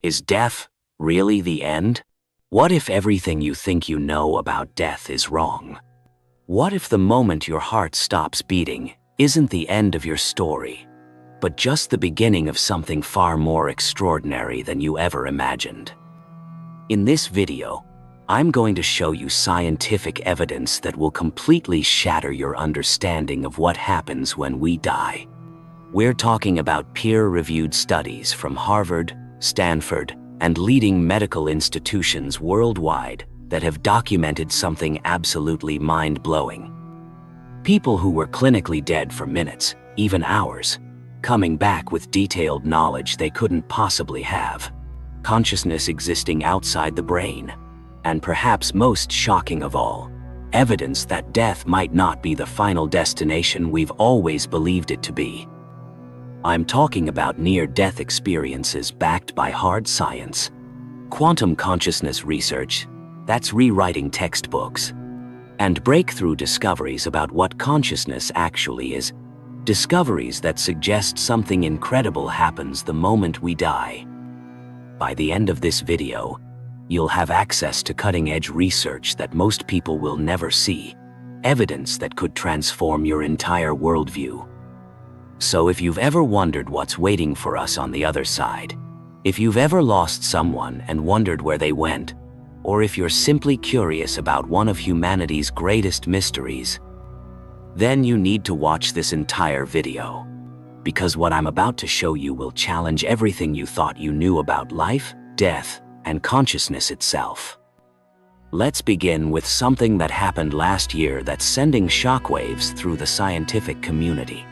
Is death really the end? What if everything you think you know about death is wrong? What if the moment your heart stops beating isn't the end of your story, but just the beginning of something far more extraordinary than you ever imagined? In this video, I'm going to show you scientific evidence that will completely shatter your understanding of what happens when we die. We're talking about peer-reviewed studies from Harvard, Stanford, and leading medical institutions worldwide that have documented something absolutely mind-blowing. People who were clinically dead for minutes, even hours, coming back with detailed knowledge they couldn't possibly have, consciousness existing outside the brain, and perhaps most shocking of all, evidence that death might not be the final destination we've always believed it to be. I'm talking about near-death experiences backed by hard science, quantum consciousness research that's rewriting textbooks, and breakthrough discoveries about what consciousness actually is, discoveries that suggest something incredible happens the moment we die. By the end of this video, you'll have access to cutting-edge research that most people will never see, evidence that could transform your entire worldview. So if you've ever wondered what's waiting for us on the other side, if you've ever lost someone and wondered where they went, or if you're simply curious about one of humanity's greatest mysteries, then you need to watch this entire video. Because what I'm about to show you will challenge everything you thought you knew about life, death, and consciousness itself. Let's begin with something that happened last year that's sending shockwaves through the scientific community.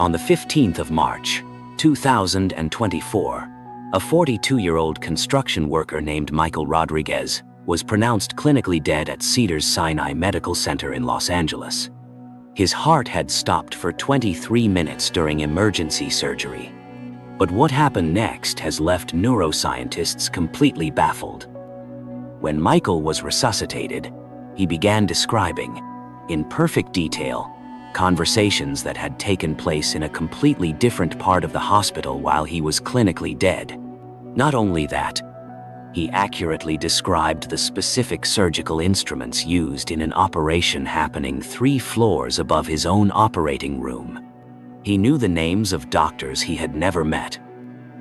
On the 15th of March, 2024, a 42-year-old construction worker named Michael Rodriguez was pronounced clinically dead at Cedars-Sinai Medical Center in Los Angeles. His heart had stopped for 23 minutes during emergency surgery. But what happened next has left neuroscientists completely baffled. When Michael was resuscitated, he began describing, in perfect detail, conversations that had taken place in a completely different part of the hospital while he was clinically dead. Not only that, he accurately described the specific surgical instruments used in an operation happening 3 floors above his own operating room. He knew the names of doctors he had never met.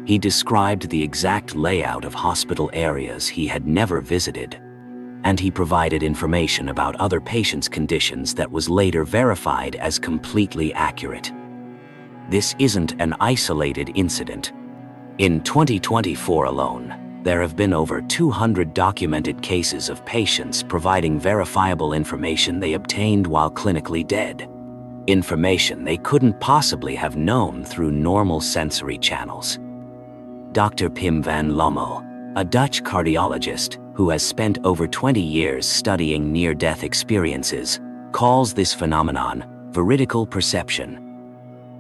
He described the exact layout of hospital areas he had never visited, and he provided information about other patients' conditions that was later verified as completely accurate. This isn't an isolated incident. In 2024 alone, there have been over 200 documented cases of patients providing verifiable information they obtained while clinically dead. Information they couldn't possibly have known through normal sensory channels. Dr. Pim van Lommel, a Dutch cardiologist who has spent over 20 years studying near-death experiences, calls this phenomenon veridical perception.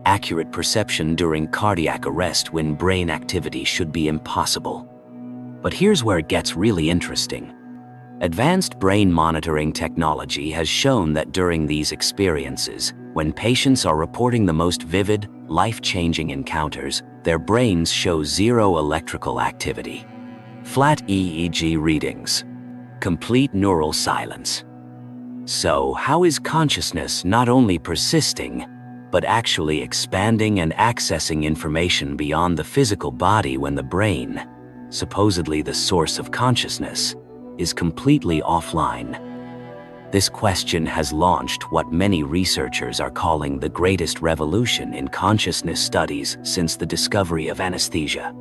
Accurate perception during cardiac arrest when brain activity should be impossible. But here's where it gets really interesting. Advanced brain monitoring technology has shown that during these experiences, when patients are reporting the most vivid, life-changing encounters, their brains show zero electrical activity. Flat EEG readings. Complete neural silence. So, how is consciousness not only persisting, but actually expanding and accessing information beyond the physical body when the brain, supposedly the source of consciousness, is completely offline? This question has launched what many researchers are calling the greatest revolution in consciousness studies since the discovery of anesthesia.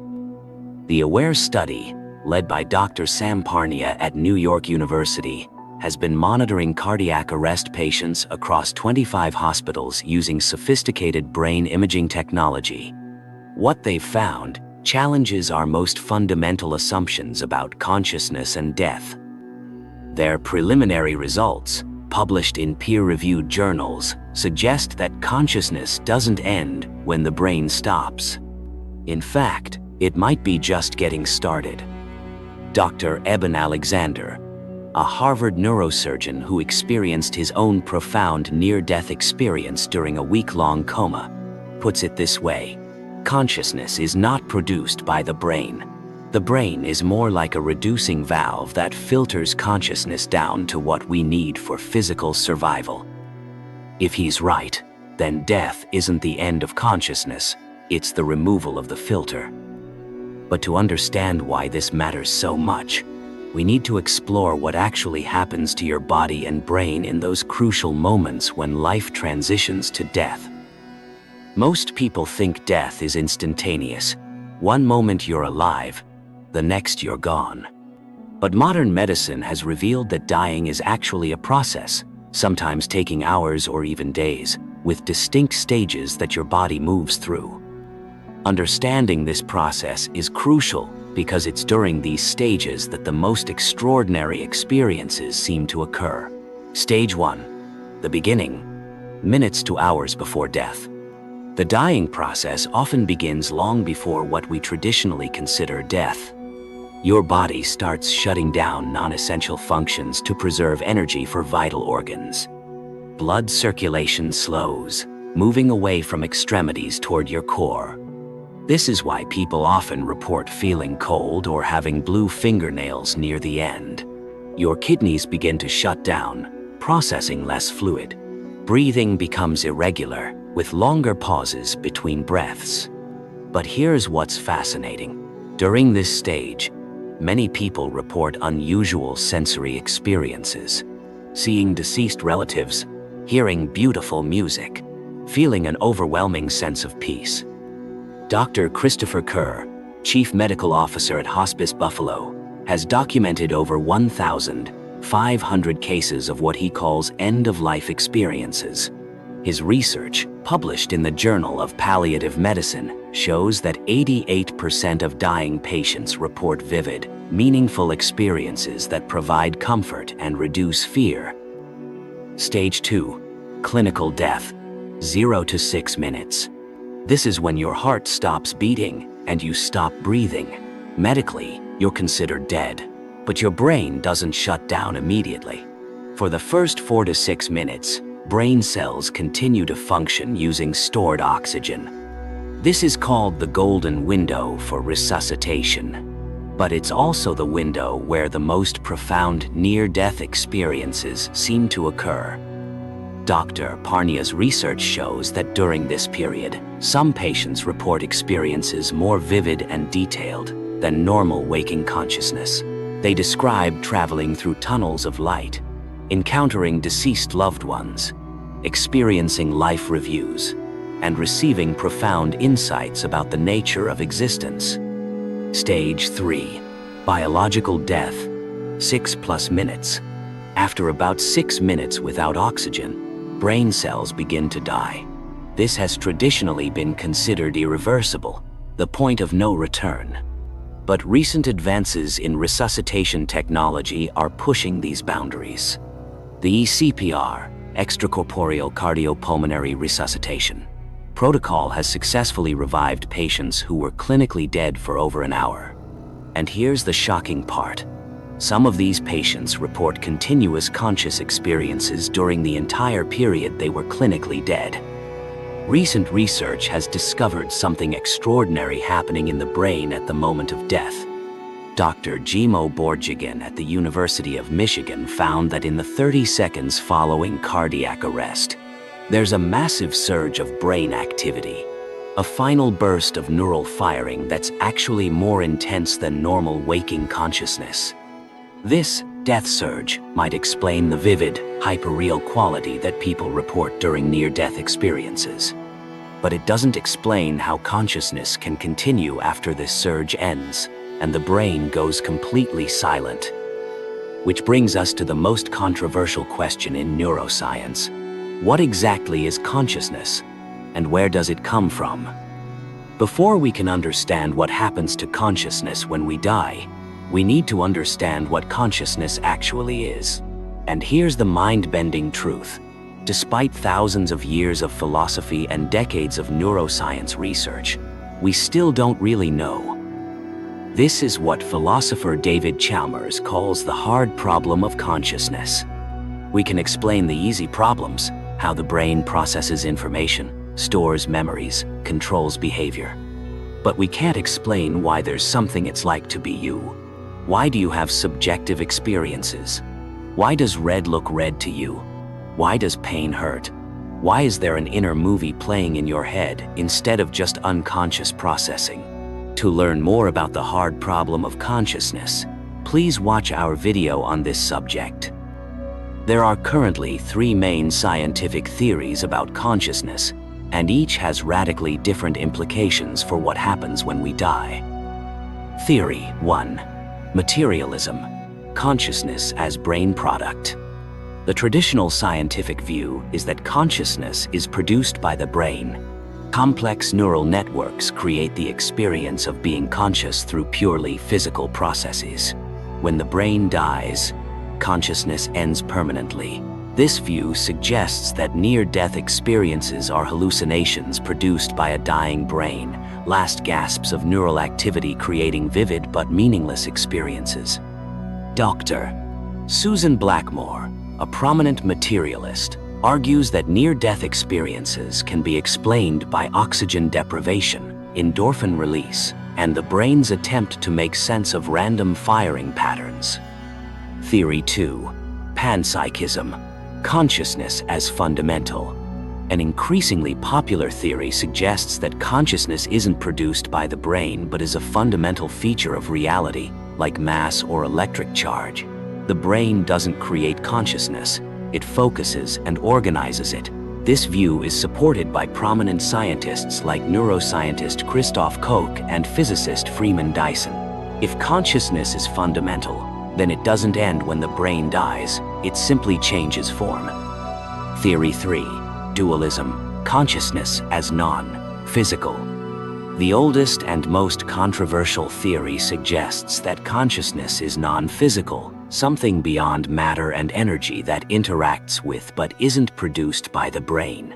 The AWARE study, led by Dr. Sam Parnia at New York University, has been monitoring cardiac arrest patients across 25 hospitals using sophisticated brain imaging technology. What they've found challenges our most fundamental assumptions about consciousness and death. Their preliminary results, published in peer-reviewed journals, suggest that consciousness doesn't end when the brain stops. In fact, it might be just getting started. Dr. Eben Alexander, a Harvard neurosurgeon who experienced his own profound near-death experience during a week-long coma, puts it this way: consciousness is not produced by the brain. The brain is more like a reducing valve that filters consciousness down to what we need for physical survival. If he's right, then death isn't the end of consciousness, it's the removal of the filter. But to understand why this matters so much, we need to explore what actually happens to your body and brain in those crucial moments when life transitions to death. Most people think death is instantaneous. One moment you're alive, the next you're gone. But modern medicine has revealed that dying is actually a process, sometimes taking hours or even days, with distinct stages that your body moves through. Understanding this process is crucial because it's during these stages that the most extraordinary experiences seem to occur. Stage 1, the beginning, minutes to hours before death. The dying process often begins long before what we traditionally consider death. Your body starts shutting down non-essential functions to preserve energy for vital organs. Blood circulation slows, moving away from extremities toward your core. This is why people often report feeling cold or having blue fingernails near the end. Your kidneys begin to shut down, processing less fluid. Breathing becomes irregular, with longer pauses between breaths. But here's what's fascinating. During this stage, many people report unusual sensory experiences. Seeing deceased relatives, hearing beautiful music, feeling an overwhelming sense of peace. Dr. Christopher Kerr, Chief Medical Officer at Hospice Buffalo, has documented over 1,500 cases of what he calls end-of-life experiences. His research, published in the Journal of Palliative Medicine, shows that 88% of dying patients report vivid, meaningful experiences that provide comfort and reduce fear. Stage 2, clinical death, 0 to 6 minutes. This is when your heart stops beating and you stop breathing. Medically, you're considered dead, but your brain doesn't shut down immediately. For the first 4 to 6 minutes, brain cells continue to function using stored oxygen. This is called the golden window for resuscitation. But it's also the window where the most profound near-death experiences seem to occur. Dr. Parnia's research shows that during this period, some patients report experiences more vivid and detailed than normal waking consciousness. They describe traveling through tunnels of light, encountering deceased loved ones, experiencing life reviews, and receiving profound insights about the nature of existence. Stage 3, biological death, 6+ minutes. After about 6 minutes without oxygen, brain cells begin to die. This has traditionally been considered irreversible, the point of no return. But recent advances in resuscitation technology are pushing these boundaries. The ECPR, extracorporeal cardiopulmonary resuscitation, protocol has successfully revived patients who were clinically dead for over an hour. And here's the shocking part. Some of these patients report continuous conscious experiences during the entire period they were clinically dead. Recent research has discovered something extraordinary happening in the brain at the moment of death. Dr. Jimo Borjigan at the University of Michigan found that in the 30 seconds following cardiac arrest, there's a massive surge of brain activity, a final burst of neural firing that's actually more intense than normal waking consciousness. This death surge might explain the vivid, hyperreal quality that people report during near-death experiences. But it doesn't explain how consciousness can continue after this surge ends and the brain goes completely silent. Which brings us to the most controversial question in neuroscience. What exactly is consciousness, and where does it come from? Before we can understand what happens to consciousness when we die, we need to understand what consciousness actually is. And here's the mind-bending truth. Despite thousands of years of philosophy and decades of neuroscience research, we still don't really know. This is what philosopher David Chalmers calls the hard problem of consciousness. We can explain the easy problems, how the brain processes information, stores memories, controls behavior. But we can't explain why there's something it's like to be you. Why do you have subjective experiences? Why does red look red to you? Why does pain hurt? Why is there an inner movie playing in your head instead of just unconscious processing? To learn more about the hard problem of consciousness, please watch our video on this subject. There are currently 3 main scientific theories about consciousness, and each has radically different implications for what happens when we die. Theory 1. Materialism. Consciousness as brain product. The traditional scientific view is that consciousness is produced by the brain. Complex neural networks create the experience of being conscious through purely physical processes. When the brain dies, consciousness ends permanently. This view suggests that near-death experiences are hallucinations produced by a dying brain, last gasps of neural activity creating vivid but meaningless experiences. Dr. Susan Blackmore, a prominent materialist, argues that near-death experiences can be explained by oxygen deprivation, endorphin release, and the brain's attempt to make sense of random firing patterns. Theory 2. Panpsychism. Consciousness as fundamental. An increasingly popular theory suggests that consciousness isn't produced by the brain but is a fundamental feature of reality, like mass or electric charge. The brain doesn't create consciousness, it focuses and organizes it. This view is supported by prominent scientists like neuroscientist Christoph Koch and physicist Freeman Dyson. If consciousness is fundamental, then it doesn't end when the brain dies, it simply changes form. Theory 3. Dualism. Consciousness as non-physical. The oldest and most controversial theory suggests that consciousness is non-physical, something beyond matter and energy that interacts with but isn't produced by the brain.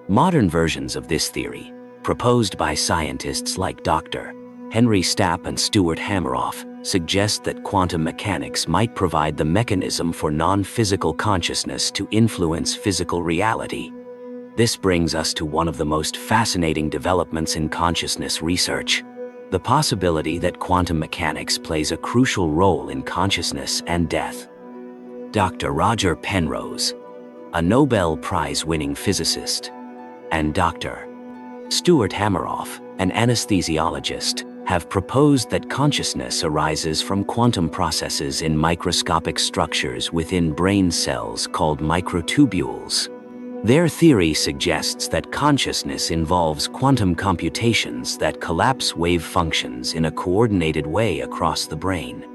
Modern versions of this theory, proposed by scientists like Dr. Henry Stapp and Stuart Hameroff, suggest that quantum mechanics might provide the mechanism for non-physical consciousness to influence physical reality. This brings us to one of the most fascinating developments in consciousness research: the possibility that quantum mechanics plays a crucial role in consciousness and death. Dr. Roger Penrose, a Nobel Prize-winning physicist, and Dr. Stuart Hameroff, an anesthesiologist, have proposed that consciousness arises from quantum processes in microscopic structures within brain cells called microtubules. Their theory suggests that consciousness involves quantum computations that collapse wave functions in a coordinated way across the brain.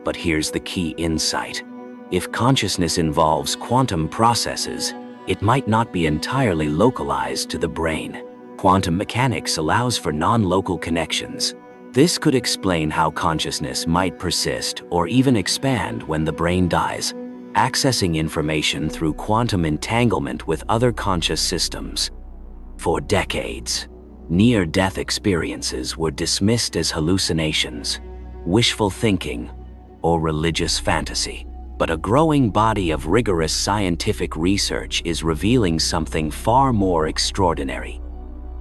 But here's the key insight. If consciousness involves quantum processes, it might not be entirely localized to the brain. Quantum mechanics allows for non-local connections. This could explain how consciousness might persist or even expand when the brain dies, accessing information through quantum entanglement with other conscious systems. For decades, near-death experiences were dismissed as hallucinations, wishful thinking, or religious fantasy. But a growing body of rigorous scientific research is revealing something far more extraordinary.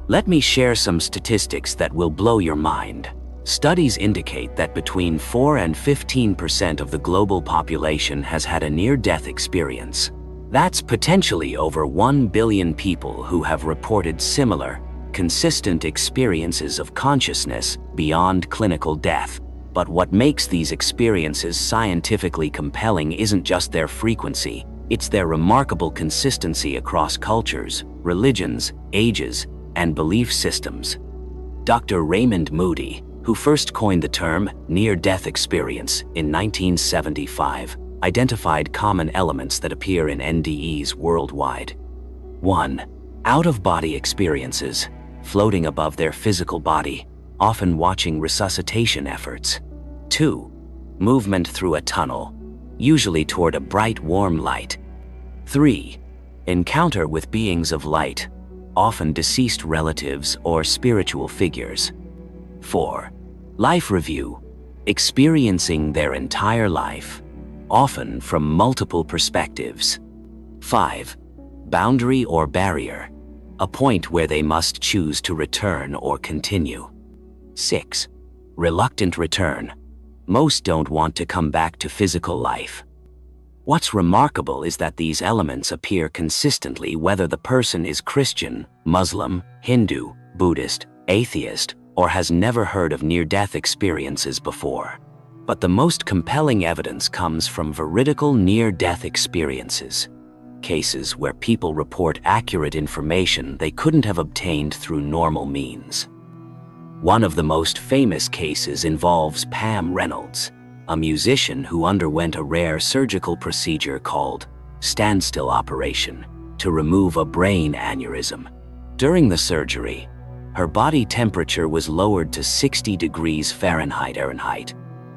Let me share some statistics that will blow your mind. Studies indicate that between 4 and 15% of the global population has had a near-death experience. That's potentially over 1 billion people who have reported similar, consistent experiences of consciousness beyond clinical death. But what makes these experiences scientifically compelling isn't just their frequency, it's their remarkable consistency across cultures, religions, ages, and belief systems. Dr. Raymond Moody, who first coined the term near-death experience in 1975, identified common elements that appear in NDEs worldwide. 1. Out-of-body experiences, floating above their physical body, often watching resuscitation efforts. 2. Movement through a tunnel, usually toward a bright, warm light. 3. Encounter with beings of light, often deceased relatives or spiritual figures. 4. Life review, experiencing their entire life, often from multiple perspectives. 5. Boundary or barrier, a point where they must choose to return or continue. 6. Reluctant return. Most don't want to come back to physical life. What's remarkable is that these elements appear consistently whether the person is Christian, Muslim, Hindu, Buddhist, atheist, or has never heard of near-death experiences before. But the most compelling evidence comes from veridical near-death experiences, cases where people report accurate information they couldn't have obtained through normal means. One of the most famous cases involves Pam Reynolds, a musician who underwent a rare surgical procedure called standstill operation to remove a brain aneurysm. During the surgery, her body temperature was lowered to 60 degrees Fahrenheit.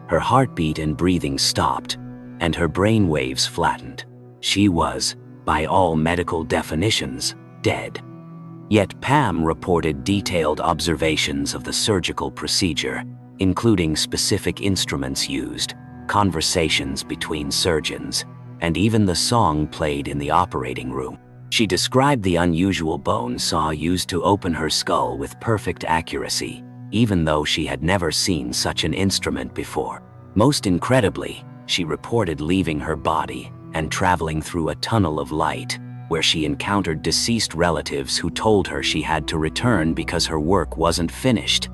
Her heartbeat and breathing stopped, and her brain waves flattened. She was, by all medical definitions, dead. Yet Pam reported detailed observations of the surgical procedure, including specific instruments used, conversations between surgeons, and even the song played in the operating room. She described the unusual bone saw used to open her skull with perfect accuracy, even though she had never seen such an instrument before. Most incredibly, she reported leaving her body and traveling through a tunnel of light, where she encountered deceased relatives who told her she had to return because her work wasn't finished.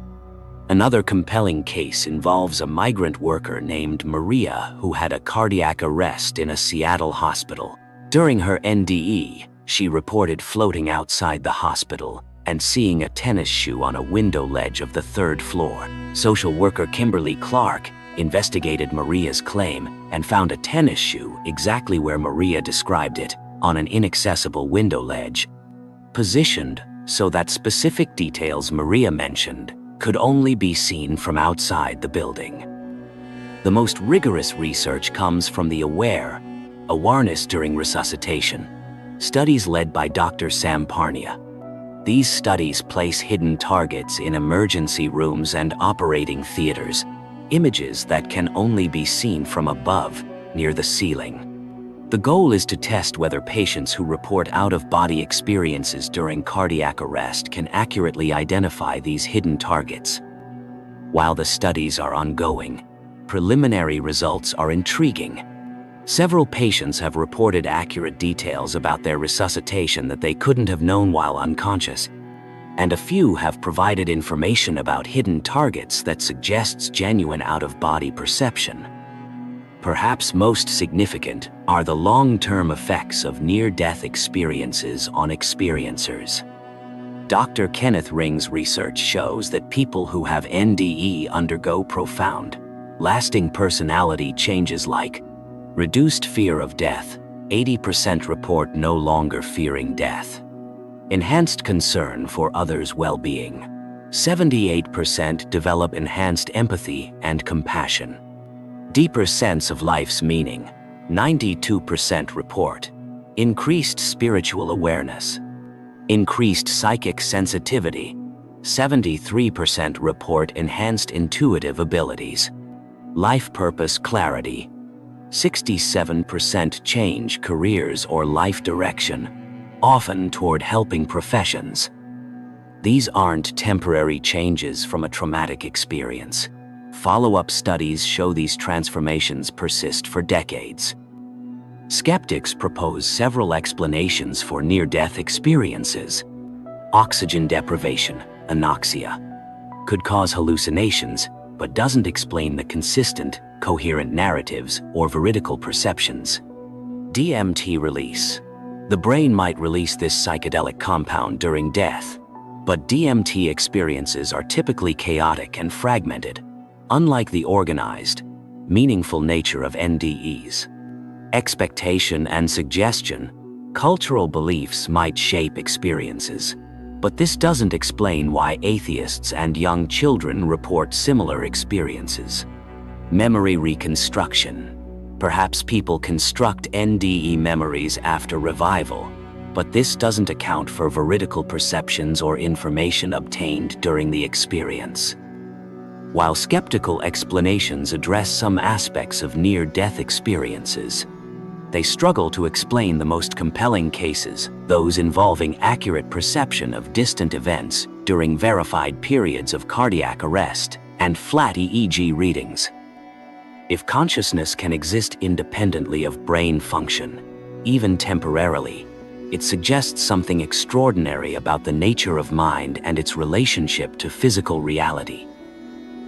Another compelling case involves a migrant worker named Maria who had a cardiac arrest in a Seattle hospital. During her NDE, she reported floating outside the hospital and seeing a tennis shoe on a window ledge of the 3rd floor. Social worker Kimberly Clark investigated Maria's claim and found a tennis shoe exactly where Maria described it, on an inaccessible window ledge, positioned so that specific details Maria mentioned could only be seen from outside the building. The most rigorous research comes from the awareness during resuscitation, studies led by Dr. Sam Parnia. These studies place hidden targets in emergency rooms and operating theaters, images that can only be seen from above, near the ceiling. The goal is to test whether patients who report out-of-body experiences during cardiac arrest can accurately identify these hidden targets. While the studies are ongoing, preliminary results are intriguing. Several patients have reported accurate details about their resuscitation that they couldn't have known while unconscious, and a few have provided information about hidden targets that suggests genuine out-of-body perception. Perhaps most significant are the long-term effects of near-death experiences on experiencers. Dr. Kenneth Ring's research shows that people who have NDE undergo profound, lasting personality changes like reduced fear of death. 80% report no longer fearing death. Enhanced concern for others' well-being. 78% develop enhanced empathy and compassion. Deeper sense of life's meaning. 92% report increased spiritual awareness. Increased psychic sensitivity. 73% report enhanced intuitive abilities. Life purpose clarity. 67% change careers or life direction, often toward helping professions. These aren't temporary changes from a traumatic experience. Follow-up studies show these transformations persist for decades. Skeptics propose several explanations for near-death experiences. Oxygen deprivation, anoxia, could cause hallucinations, but doesn't explain the consistent, coherent narratives or veridical perceptions. DMT release. The brain might release this psychedelic compound during death, but DMT experiences are typically chaotic and fragmented, unlike the organized, meaningful nature of NDEs. Expectation and suggestion. Cultural beliefs might shape experiences, but this doesn't explain why atheists and young children report similar experiences. Memory reconstruction. Perhaps people construct NDE memories after revival, but this doesn't account for veridical perceptions or information obtained during the experience. While skeptical explanations address some aspects of near-death experiences, they struggle to explain the most compelling cases, those involving accurate perception of distant events during verified periods of cardiac arrest and flat EEG readings. If consciousness can exist independently of brain function, even temporarily, it suggests something extraordinary about the nature of mind and its relationship to physical reality.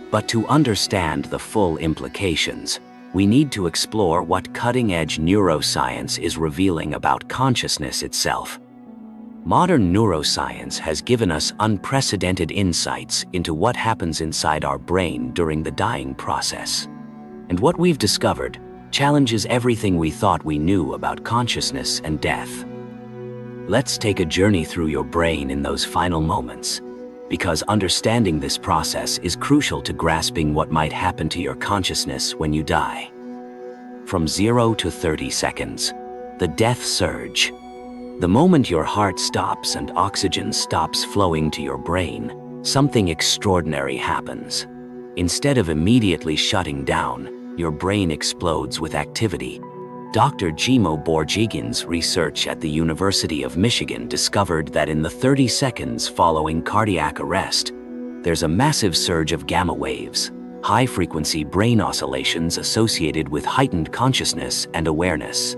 But to understand the full implications, we need to explore what cutting-edge neuroscience is revealing about consciousness itself. Modern neuroscience has given us unprecedented insights into what happens inside our brain during the dying process. And what we've discovered challenges everything we thought we knew about consciousness and death. Let's take a journey through your brain in those final moments, because understanding this process is crucial to grasping what might happen to your consciousness when you die. From 0 to 30 seconds, the death surge. The moment your heart stops and oxygen stops flowing to your brain, something extraordinary happens. Instead of immediately shutting down, your brain explodes with activity. Dr. Jimo Borjigin's research at the University of Michigan discovered that in the 30 seconds following cardiac arrest, there's a massive surge of gamma waves, high-frequency brain oscillations associated with heightened consciousness and awareness.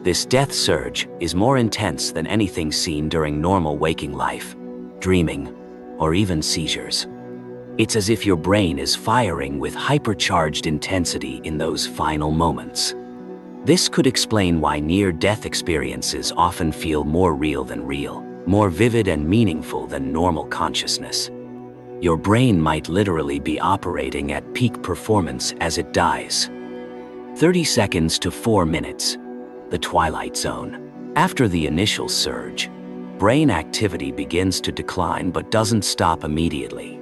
This death surge is more intense than anything seen during normal waking life, dreaming, or even seizures. It's as if your brain is firing with hypercharged intensity in those final moments. This could explain why near-death experiences often feel more real than real, more vivid and meaningful than normal consciousness. Your brain might literally be operating at peak performance as it dies. 30 seconds to 4 minutes. The twilight zone. After the initial surge, brain activity begins to decline but doesn't stop immediately.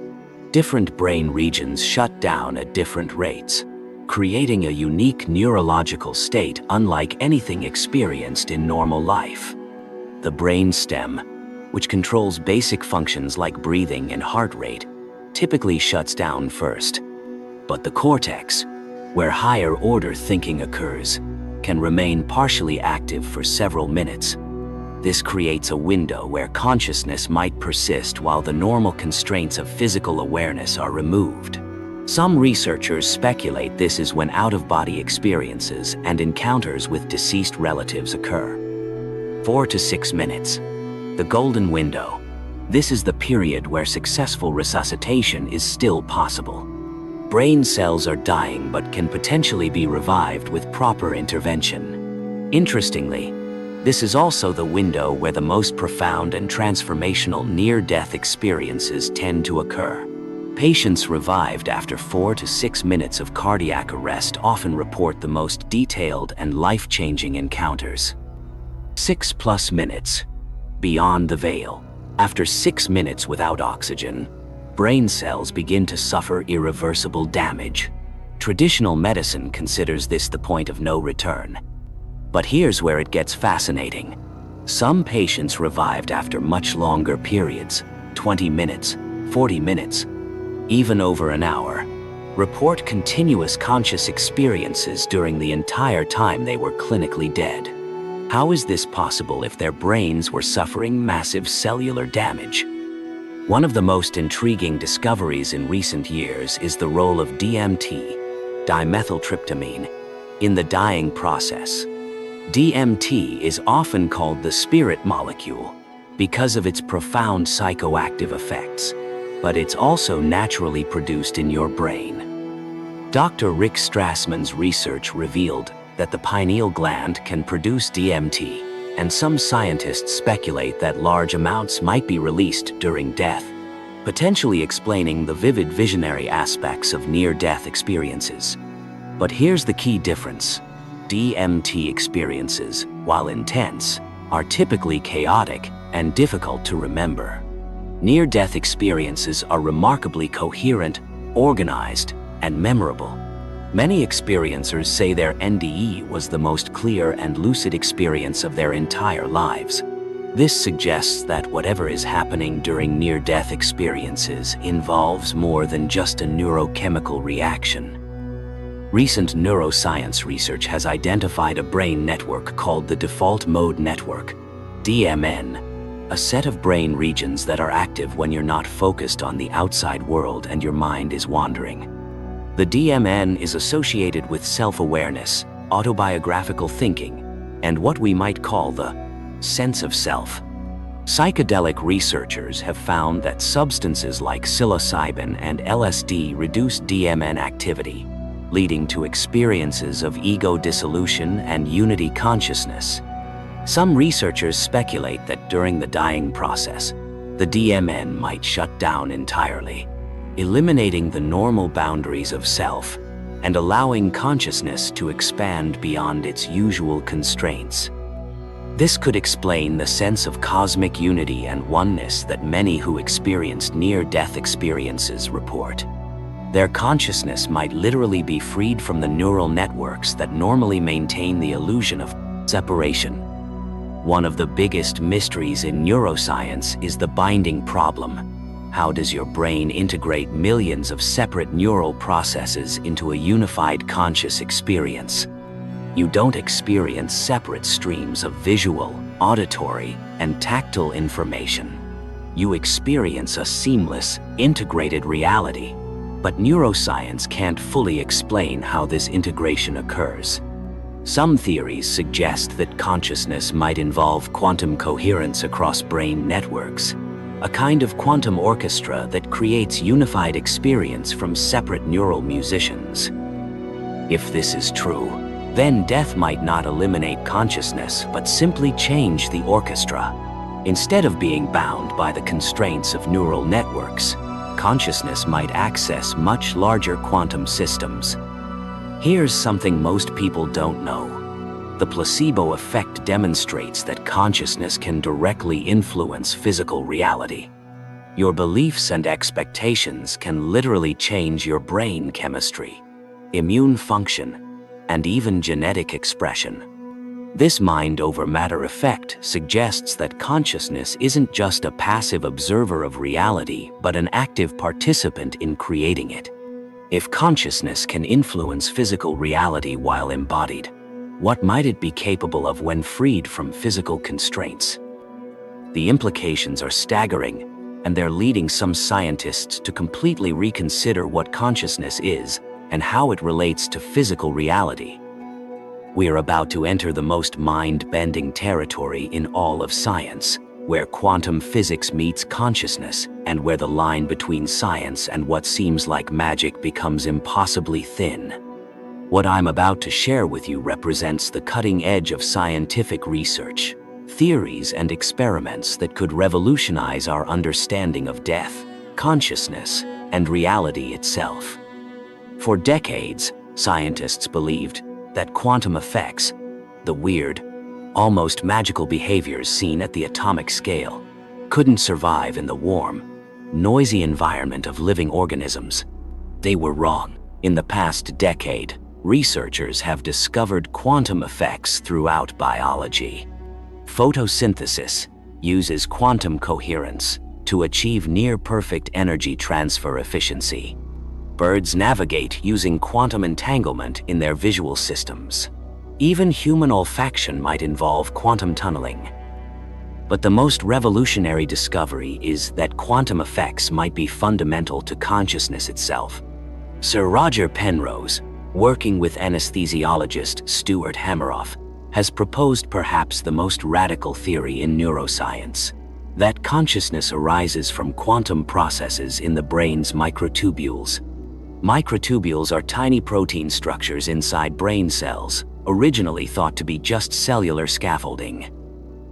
Different brain regions shut down at different rates, creating a unique neurological state unlike anything experienced in normal life. The brain stem, which controls basic functions like breathing and heart rate, typically shuts down first. But the cortex, where higher-order thinking occurs, can remain partially active for several minutes. This creates a window where consciousness might persist while the normal constraints of physical awareness are removed. Some researchers speculate this is when out-of-body experiences and encounters with deceased relatives occur. 4 to 6 minutes. The golden window. This is the period where successful resuscitation is still possible. Brain cells are dying but can potentially be revived with proper intervention. Interestingly, this is also the window where the most profound and transformational near-death experiences tend to occur. Patients revived after 4 to 6 minutes of cardiac arrest often report the most detailed and life-changing encounters. 6+ minutes. Beyond the veil. After 6 minutes without oxygen, brain cells begin to suffer irreversible damage. Traditional medicine considers this the point of no return. But here's where it gets fascinating. Some patients revived after much longer periods, 20 minutes, 40 minutes, even over an hour, report continuous conscious experiences during the entire time they were clinically dead. How is this possible if their brains were suffering massive cellular damage? One of the most intriguing discoveries in recent years is the role of DMT, dimethyltryptamine, in the dying process. DMT is often called the spirit molecule because of its profound psychoactive effects, but it's also naturally produced in your brain. Dr. Rick Strassman's research revealed that the pineal gland can produce DMT, and some scientists speculate that large amounts might be released during death, potentially explaining the vivid visionary aspects of near-death experiences. But here's the key difference. DMT experiences, while intense, are typically chaotic and difficult to remember. Near-death experiences are remarkably coherent, organized, and memorable. Many experiencers say their NDE was the most clear and lucid experience of their entire lives. This suggests that whatever is happening during near-death experiences involves more than just a neurochemical reaction. Recent neuroscience research has identified a brain network called the default mode network, DMN, a set of brain regions that are active when you're not focused on the outside world and your mind is wandering. The DMN is associated with self-awareness, autobiographical thinking, and what we might call the sense of self. Psychedelic researchers have found that substances like psilocybin and LSD reduce DMN activity, leading to experiences of ego dissolution and unity consciousness. Some researchers speculate that during the dying process, the DMN might shut down entirely, eliminating the normal boundaries of self and allowing consciousness to expand beyond its usual constraints. This could explain the sense of cosmic unity and oneness that many who experienced near-death experiences report. Their consciousness might literally be freed from the neural networks that normally maintain the illusion of separation. One of the biggest mysteries in neuroscience is the binding problem. How does your brain integrate millions of separate neural processes into a unified conscious experience? You don't experience separate streams of visual, auditory, and tactile information. You experience a seamless, integrated reality. But neuroscience can't fully explain how this integration occurs. Some theories suggest that consciousness might involve quantum coherence across brain networks, a kind of quantum orchestra that creates unified experience from separate neural musicians. If this is true, then death might not eliminate consciousness but simply change the orchestra. Instead of being bound by the constraints of neural networks, consciousness might access much larger quantum systems. Here's something most people don't know. The placebo effect demonstrates that consciousness can directly influence physical reality. Your beliefs and expectations can literally change your brain chemistry, immune function, and even genetic expression. This mind-over-matter effect suggests that consciousness isn't just a passive observer of reality, but an active participant in creating it. If consciousness can influence physical reality while embodied, what might it be capable of when freed from physical constraints? The implications are staggering, and they're leading some scientists to completely reconsider what consciousness is and how it relates to physical reality. We are about to enter the most mind-bending territory in all of science, where quantum physics meets consciousness, and where the line between science and what seems like magic becomes impossibly thin. What I'm about to share with you represents the cutting edge of scientific research, theories and experiments that could revolutionize our understanding of death, consciousness, and reality itself. For decades, scientists believed that quantum effects, the weird, almost magical behaviors seen at the atomic scale, couldn't survive in the warm, noisy environment of living organisms. They were wrong. In the past decade, researchers have discovered quantum effects throughout biology. Photosynthesis uses quantum coherence to achieve near-perfect energy transfer efficiency. Birds navigate using quantum entanglement in their visual systems. Even human olfaction might involve quantum tunneling. But the most revolutionary discovery is that quantum effects might be fundamental to consciousness itself. Sir Roger Penrose, working with anesthesiologist Stuart Hameroff, has proposed perhaps the most radical theory in neuroscience, that consciousness arises from quantum processes in the brain's microtubules. Microtubules are tiny protein structures inside brain cells, originally thought to be just cellular scaffolding.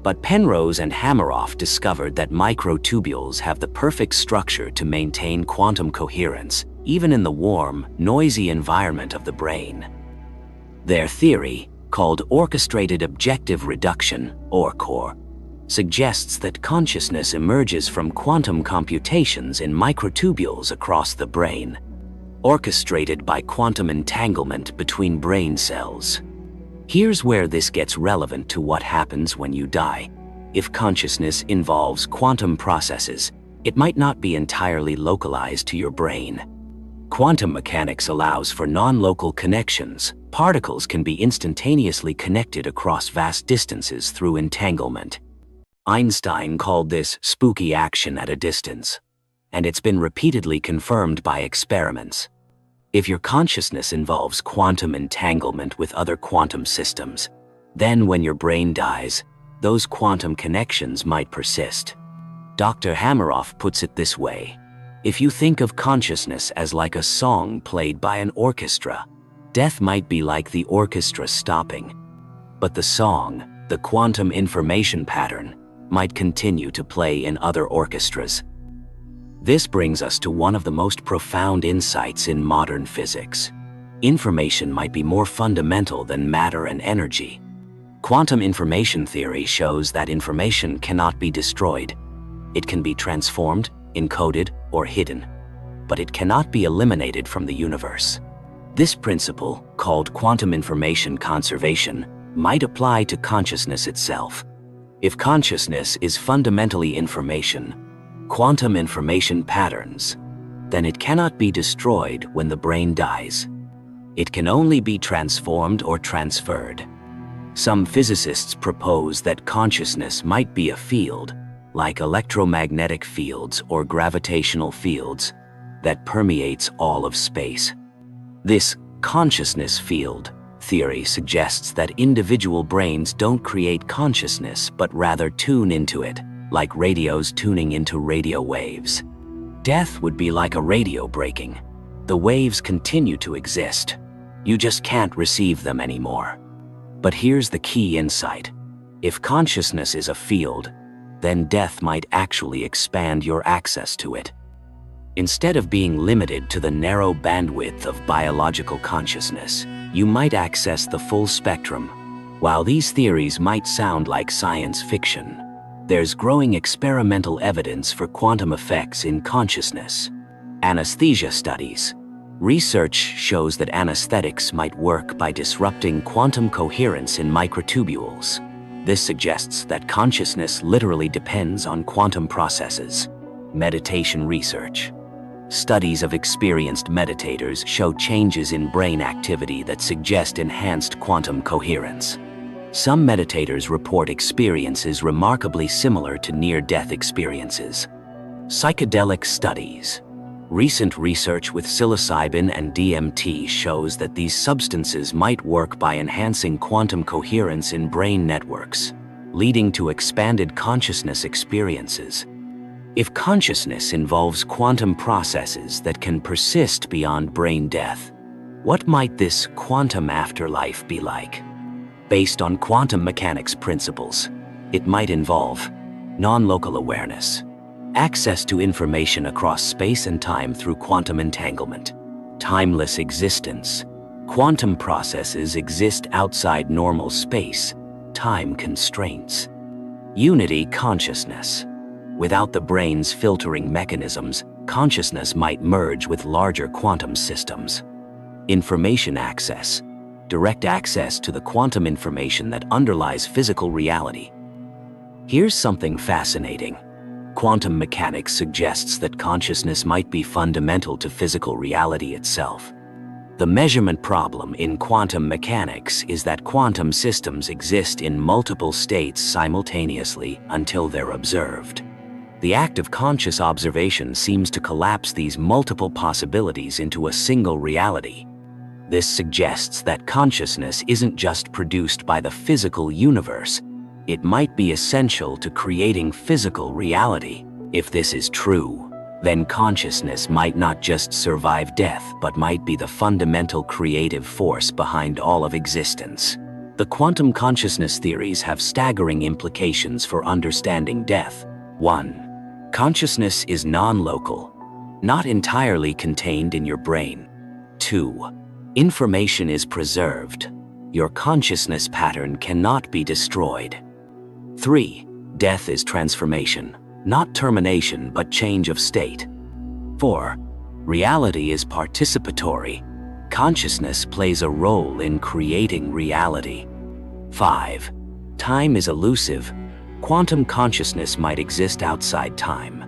But Penrose and Hameroff discovered that microtubules have the perfect structure to maintain quantum coherence, even in the warm, noisy environment of the brain. Their theory, called orchestrated objective reduction, ORCOR, suggests that consciousness emerges from quantum computations in microtubules across the brain, orchestrated by quantum entanglement between brain cells. Here's where this gets relevant to what happens when you die. If consciousness involves quantum processes, it might not be entirely localized to your brain. Quantum mechanics allows for non-local connections. Particles can be instantaneously connected across vast distances through entanglement. Einstein called this spooky action at a distance, and it's been repeatedly confirmed by experiments. If your consciousness involves quantum entanglement with other quantum systems, then when your brain dies, those quantum connections might persist. Dr. Hameroff puts it this way: if you think of consciousness as like a song played by an orchestra, death might be like the orchestra stopping. But the song, the quantum information pattern, might continue to play in other orchestras. This brings us to one of the most profound insights in modern physics. Information might be more fundamental than matter and energy. Quantum information theory shows that information cannot be destroyed. It can be transformed, encoded, or hidden, but it cannot be eliminated from the universe. This principle, called quantum information conservation, might apply to consciousness itself. If consciousness is fundamentally information, quantum information patterns, then it cannot be destroyed when the brain dies. It can only be transformed or transferred. Some physicists propose that consciousness might be a field, like electromagnetic fields or gravitational fields, that permeates all of space. This consciousness field theory suggests that individual brains don't create consciousness but rather tune into it, like radios tuning into radio waves. Death would be like a radio breaking. The waves continue to exist. You just can't receive them anymore. But here's the key insight. If consciousness is a field, then death might actually expand your access to it. Instead of being limited to the narrow bandwidth of biological consciousness, you might access the full spectrum. While these theories might sound like science fiction, there's growing experimental evidence for quantum effects in consciousness. Anesthesia studies. Research shows that anesthetics might work by disrupting quantum coherence in microtubules. This suggests that consciousness literally depends on quantum processes. Meditation research. Studies of experienced meditators show changes in brain activity that suggest enhanced quantum coherence. Some meditators report experiences remarkably similar to near-death experiences. Psychedelic studies. Recent research with psilocybin and DMT shows that these substances might work by enhancing quantum coherence in brain networks, leading to expanded consciousness experiences. If consciousness involves quantum processes that can persist beyond brain death, what might this quantum afterlife be like? Based on quantum mechanics principles, it might involve non-local awareness, access to information across space and time through quantum entanglement, timeless existence. Quantum processes exist outside normal space, time constraints. Unity consciousness. Without the brain's filtering mechanisms, consciousness might merge with larger quantum systems. Information access. Direct access to the quantum information that underlies physical reality. Here's something fascinating. Quantum mechanics suggests that consciousness might be fundamental to physical reality itself. The measurement problem in quantum mechanics is that quantum systems exist in multiple states simultaneously until they're observed. The act of conscious observation seems to collapse these multiple possibilities into a single reality. This suggests that consciousness isn't just produced by the physical universe. It might be essential to creating physical reality. If this is true, then consciousness might not just survive death but might be the fundamental creative force behind all of existence. The quantum consciousness theories have staggering implications for understanding death. 1. Consciousness is non-local, not entirely contained in your brain. 2. Information is preserved. Your consciousness pattern cannot be destroyed. 3. Death is transformation, not termination but change of state. 4. Reality is participatory. Consciousness plays a role in creating reality. 5. Time is elusive. Quantum consciousness might exist outside time.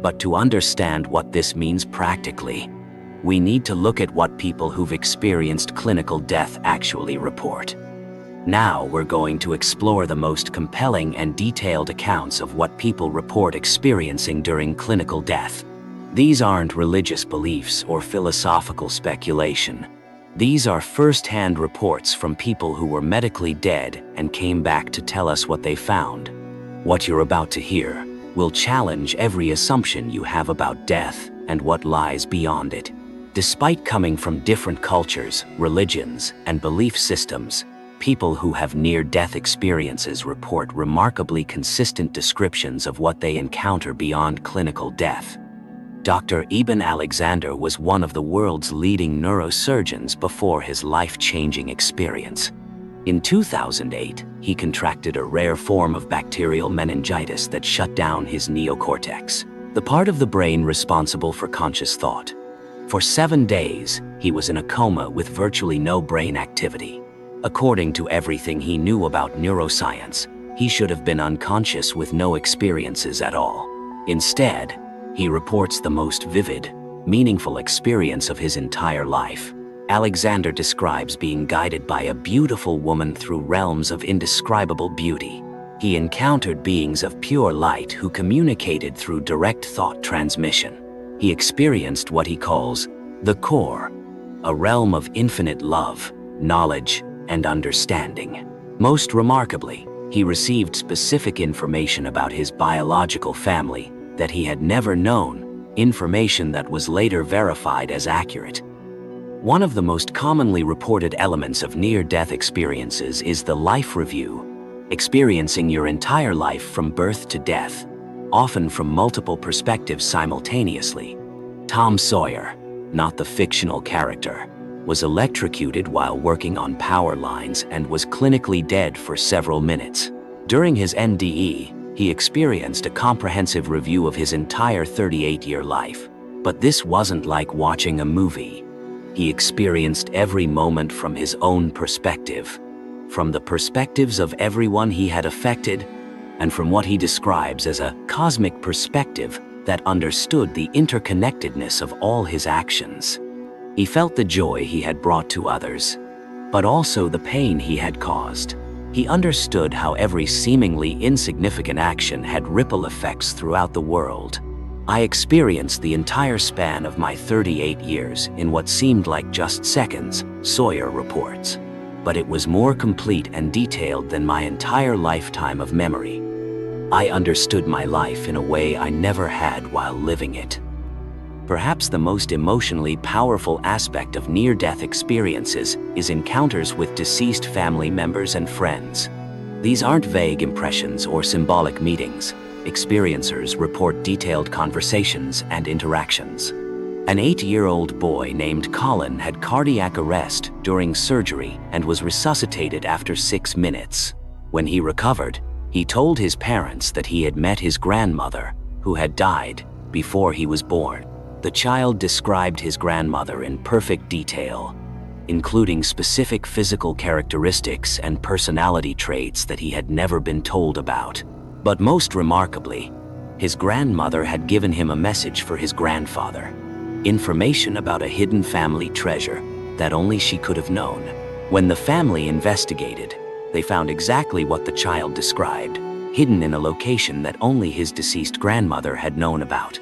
But to understand what this means practically, we need to look at what people who've experienced clinical death actually report. Now we're going to explore the most compelling and detailed accounts of what people report experiencing during clinical death. These aren't religious beliefs or philosophical speculation. These are first-hand reports from people who were medically dead and came back to tell us what they found. What you're about to hear will challenge every assumption you have about death and what lies beyond it. Despite coming from different cultures, religions, and belief systems, people who have near-death experiences report remarkably consistent descriptions of what they encounter beyond clinical death. Dr. Ibn Alexander was one of the world's leading neurosurgeons before his life-changing experience. In 2008, he contracted a rare form of bacterial meningitis that shut down his neocortex, the part of the brain responsible for conscious thought. For 7 days, he was in a coma with virtually no brain activity. According to everything he knew about neuroscience, he should have been unconscious with no experiences at all. Instead, he reports the most vivid, meaningful experience of his entire life. Alexander describes being guided by a beautiful woman through realms of indescribable beauty. He encountered beings of pure light who communicated through direct thought transmission. He experienced what he calls the core, a realm of infinite love, knowledge, and understanding. Most remarkably, he received specific information about his biological family that he had never known, information that was later verified as accurate. One of the most commonly reported elements of near-death experiences is the life review, experiencing your entire life from birth to death, often from multiple perspectives simultaneously. Tom Sawyer, not the fictional character, was electrocuted while working on power lines and was clinically dead for several minutes. During his NDE, he experienced a comprehensive review of his entire 38-year life. But this wasn't like watching a movie. He experienced every moment from his own perspective, from the perspectives of everyone he had affected, and from what he describes as a cosmic perspective that understood the interconnectedness of all his actions. He felt the joy he had brought to others, but also the pain he had caused. He understood how every seemingly insignificant action had ripple effects throughout the world. I experienced the entire span of my 38 years in what seemed like just seconds, Sawyer reports. But it was more complete and detailed than my entire lifetime of memory. I understood my life in a way I never had while living it. Perhaps the most emotionally powerful aspect of near-death experiences is encounters with deceased family members and friends. These aren't vague impressions or symbolic meetings. Experiencers report detailed conversations and interactions. An 8-year-old boy named Colin had cardiac arrest during surgery and was resuscitated after 6 minutes. When he recovered, he told his parents that he had met his grandmother, who had died before he was born. The child described his grandmother in perfect detail, including specific physical characteristics and personality traits that he had never been told about. But most remarkably, his grandmother had given him a message for his grandfather, information about a hidden family treasure that only she could have known. When the family investigated, they found exactly what the child described, hidden in a location that only his deceased grandmother had known about.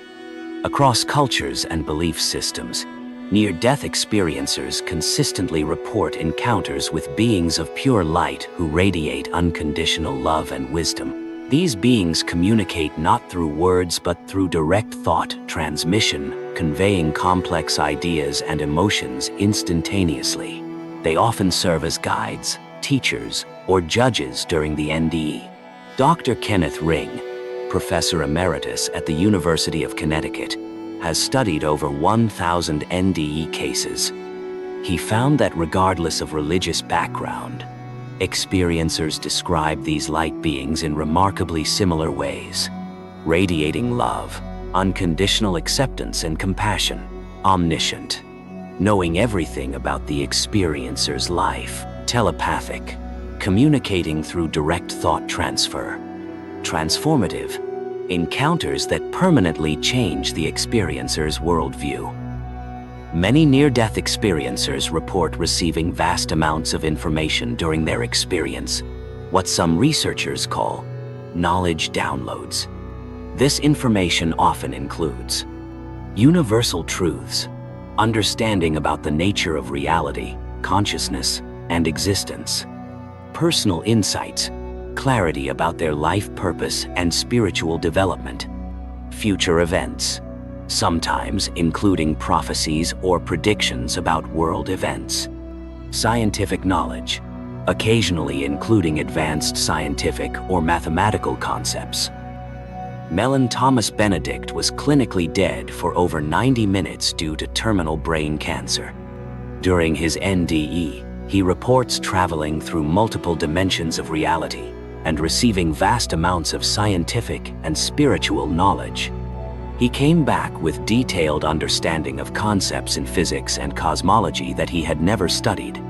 Across cultures and belief systems, near-death experiencers consistently report encounters with beings of pure light who radiate unconditional love and wisdom. These beings communicate not through words but through direct thought transmission, conveying complex ideas and emotions instantaneously. They often serve as guides, teachers, or judges during the NDE. Dr. Kenneth Ring, Professor Emeritus at the University of Connecticut, has studied over 1,000 NDE cases. He found that regardless of religious background, experiencers describe these light beings in remarkably similar ways, radiating love, unconditional acceptance and compassion, omniscient, knowing everything about the experiencer's life, telepathic, communicating through direct thought transfer, transformative, encounters that permanently change the experiencer's worldview. Many near-death experiencers report receiving vast amounts of information during their experience, what some researchers call knowledge downloads. This information often includes universal truths, understanding about the nature of reality, consciousness, and existence, personal insights, clarity about their life purpose and spiritual development, future events, sometimes including prophecies or predictions about world events, scientific knowledge, occasionally including advanced scientific or mathematical concepts. Mellon Thomas Benedict was clinically dead for over 90 minutes due to terminal brain cancer. During his NDE, he reports traveling through multiple dimensions of reality and receiving vast amounts of scientific and spiritual knowledge. He came back with detailed understanding of concepts in physics and cosmology that he had never studied.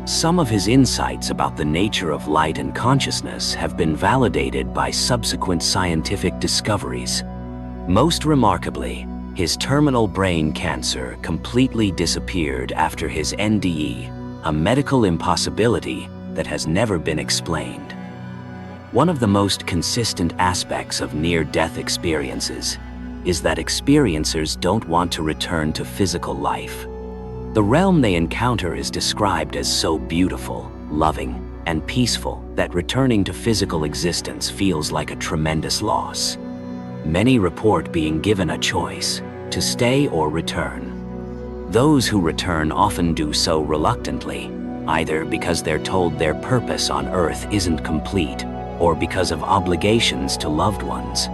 Some of his insights about the nature of light and consciousness have been validated by subsequent scientific discoveries. Most remarkably, his terminal brain cancer completely disappeared after his NDE, a medical impossibility that has never been explained. One of the most consistent aspects of near-death experiences is that experiencers don't want to return to physical life. The realm they encounter is described as so beautiful, loving, and peaceful that returning to physical existence feels like a tremendous loss. Many report being given a choice to stay or return. Those who return often do so reluctantly, either because they're told their purpose on Earth isn't complete or because of obligations to loved ones.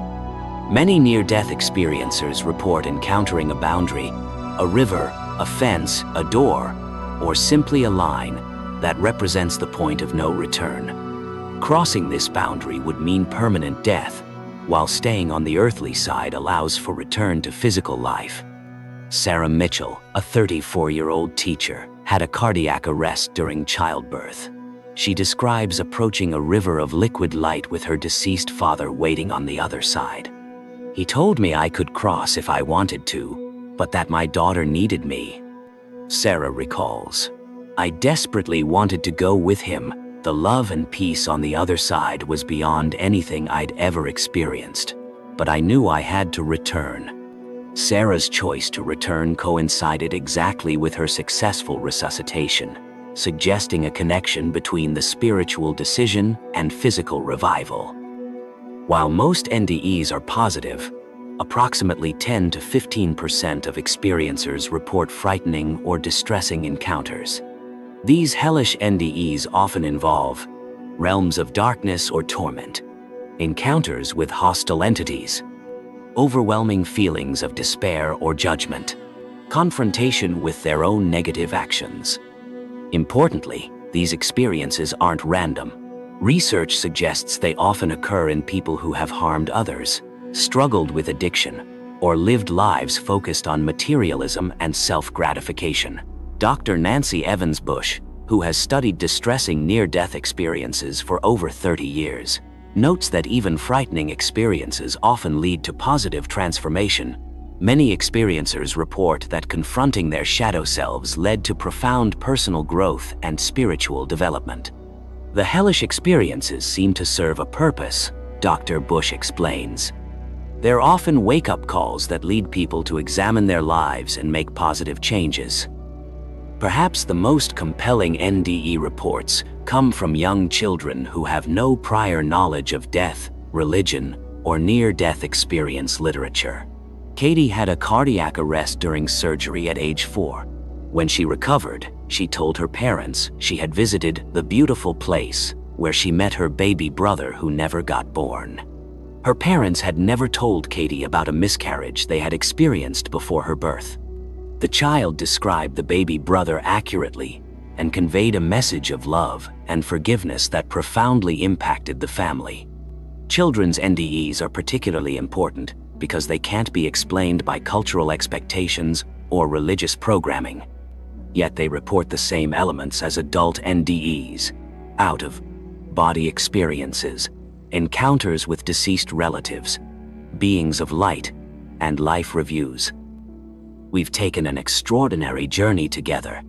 Many near-death experiencers report encountering a boundary, a river, a fence, a door, or simply a line that represents the point of no return. Crossing this boundary would mean permanent death, while staying on the earthly side allows for return to physical life. Sarah Mitchell, a 34-year-old teacher, had a cardiac arrest during childbirth. She describes approaching a river of liquid light with her deceased father waiting on the other side. He told me I could cross if I wanted to, but that my daughter needed me. Sarah recalls, I desperately wanted to go with him. The love and peace on the other side was beyond anything I'd ever experienced, but I knew I had to return. Sarah's choice to return coincided exactly with her successful resuscitation, suggesting a connection between the spiritual decision and physical revival. While most NDEs are positive, approximately 10 to 15% of experiencers report frightening or distressing encounters. These hellish NDEs often involve realms of darkness or torment, encounters with hostile entities, overwhelming feelings of despair or judgment, confrontation with their own negative actions. Importantly, these experiences aren't random. Research suggests they often occur in people who have harmed others, struggled with addiction, or lived lives focused on materialism and self-gratification. Dr. Nancy Evans Bush, who has studied distressing near-death experiences for over 30 years, notes that even frightening experiences often lead to positive transformation. Many experiencers report that confronting their shadow selves led to profound personal growth and spiritual development. The hellish experiences seem to serve a purpose, Dr. Bush explains. They're often wake-up calls that lead people to examine their lives and make positive changes. Perhaps the most compelling NDE reports come from young children who have no prior knowledge of death, religion, or near-death experience literature. Katie had a cardiac arrest during surgery at age 4. When she recovered, she told her parents she had visited the beautiful place where she met her baby brother who never got born. Her parents had never told Katie about a miscarriage they had experienced before her birth. The child described the baby brother accurately and conveyed a message of love and forgiveness that profoundly impacted the family. Children's NDEs are particularly important because they can't be explained by cultural expectations or religious programming. Yet they report the same elements as adult NDEs: out-of-body experiences, encounters with deceased relatives, beings of light, and life reviews. We've taken an extraordinary journey together.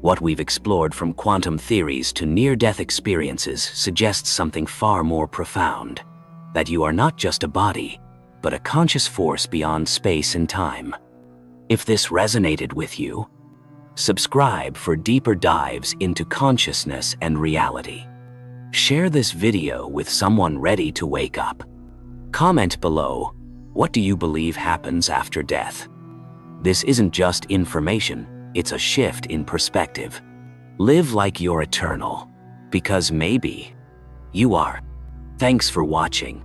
What we've explored from quantum theories to near-death experiences suggests something far more profound: that you are not just a body, but a conscious force beyond space and time. If this resonated with you, subscribe for deeper dives into consciousness and reality. Share this video with someone ready to wake up. Comment below, what do you believe happens after death? This isn't just information, it's a shift in perspective. Live like you're eternal, because maybe you are. Thanks for watching.